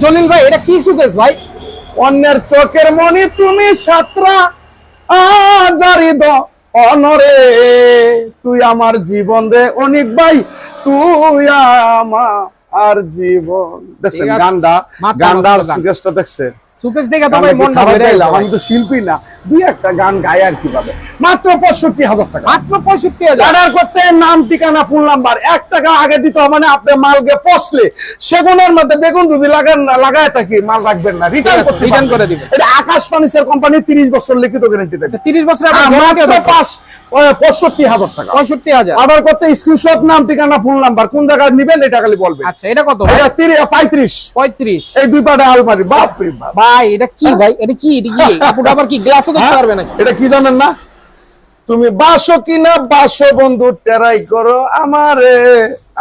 জলিল ভাই এটা কি সুকেস ভাই? অন্যের চোখের মনি তুমি সাতরা আজারি দ অনরে, তুই আমার জীবন রে অনেক ভাই, তুই আমার জীবন। দেখছেন গান্ডার সুকেশটা দেখছেন? সুকেস দেখে তো ভাই মনটা ভরে গেল। আমি তো শিল্পী না, দুই একটা গান গাই আর কিভাবে। মাত্র 65,000 টাকা, মাত্র 65,000। অর্ডার করতে নাম ঠিকানা ফোন নাম্বার 1 টাকা আগে দিতে হবে না। আপনি মালকে পচলে সেগুনের মধ্যে বেগুন যদি লাগায় থাকি মাল রাখবেন না, রিটার্ন করে দিবেন। এটা আকাশ ফার্নিচার কোম্পানি 30 বছর লিখিত গ্যারান্টি দেয়। 30 বছর মাত্র 65,000 টাকা। 65,000 অর্ডার করতে স্ক্রিনশট, নাম ঠিকানা ফোন নাম্বার, কোন জায়গায় নেবেন এটা খালি বলবেন। আচ্ছা এটা কত? এটা 35 এই দুই পাটা আলমারি। বাপ রে বাপ ভাই এটা কি ভাই? এটা কি আপুটা আবার কি গ্লাসও দেখতে পারবে নাকি? এটা কি জানেন না? তুমি বাসো কিনা বাসো বন্ধু টেরাই করো আমারে,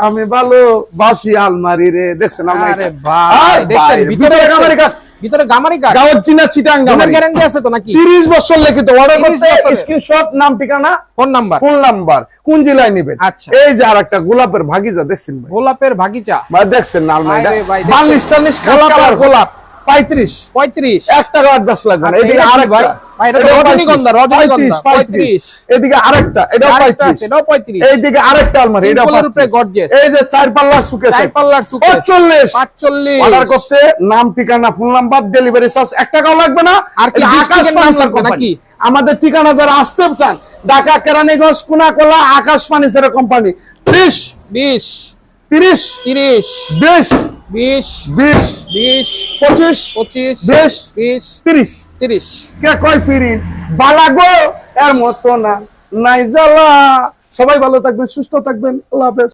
আমি ভালো বাসি আলমারি রে। দেখছেন আরে ভাই দেখছেন ভিতরে গামারি কাঠ, ভিতরে গামারি কাঠ, গাওয়ার চিনা চিটাং গামারি। গ্যারান্টি আছে তো নাকি? 30 বছর লিখিত। অর্ডার করতে স্ক্রিনশট, নাম ঠিকানা ফোন নাম্বার কোন জেলায় নেবেন। আচ্ছা এই যে আরেকটা গোলাপের ভাগিজা দেখছেন ভাই? গোলাপের ভাগিচা ভাই দেখছেন না আলমারিটা? আরে ভাই বালিশ টালিশ কালার গোলাপ 35 1 টাকা অ্যাডভান্স লাগবে না। এদিকে আরেকটা ভাই এটা রজনীগন্ধা 35। এদিকে আরেকটা, এটাও 35। এটাও 35। এইদিকে আরেকটা আলমারি, এটা সিম্পলের উপরে গর্জিয়াস। এই যে 4 পাল্লার সুকেস, 4 পাল্লার সুকেস 45। অর্ডার করতে নাম ঠিকানা ফোন নাম্বার, ডেলিভারি চার্জ 1 টাকাও লাগবে না। আর কি আকাশ ফার্নিচার কোম্পানি। আমাদের ঠিকানা যারা আসতে চান, ঢাকা কেরানীগঞ্জ কোনাকোলা আকাশ ফার্নিচার কোম্পানি। 30 20 30 30 20 20 20 20 25 25 20 30 30 কে কয় পিরি বালাগো এর মত না নাই জ্বালা। সবাই ভালো থাকবেন, সুস্থ থাকবেন, আল্লাহ হাফেজ।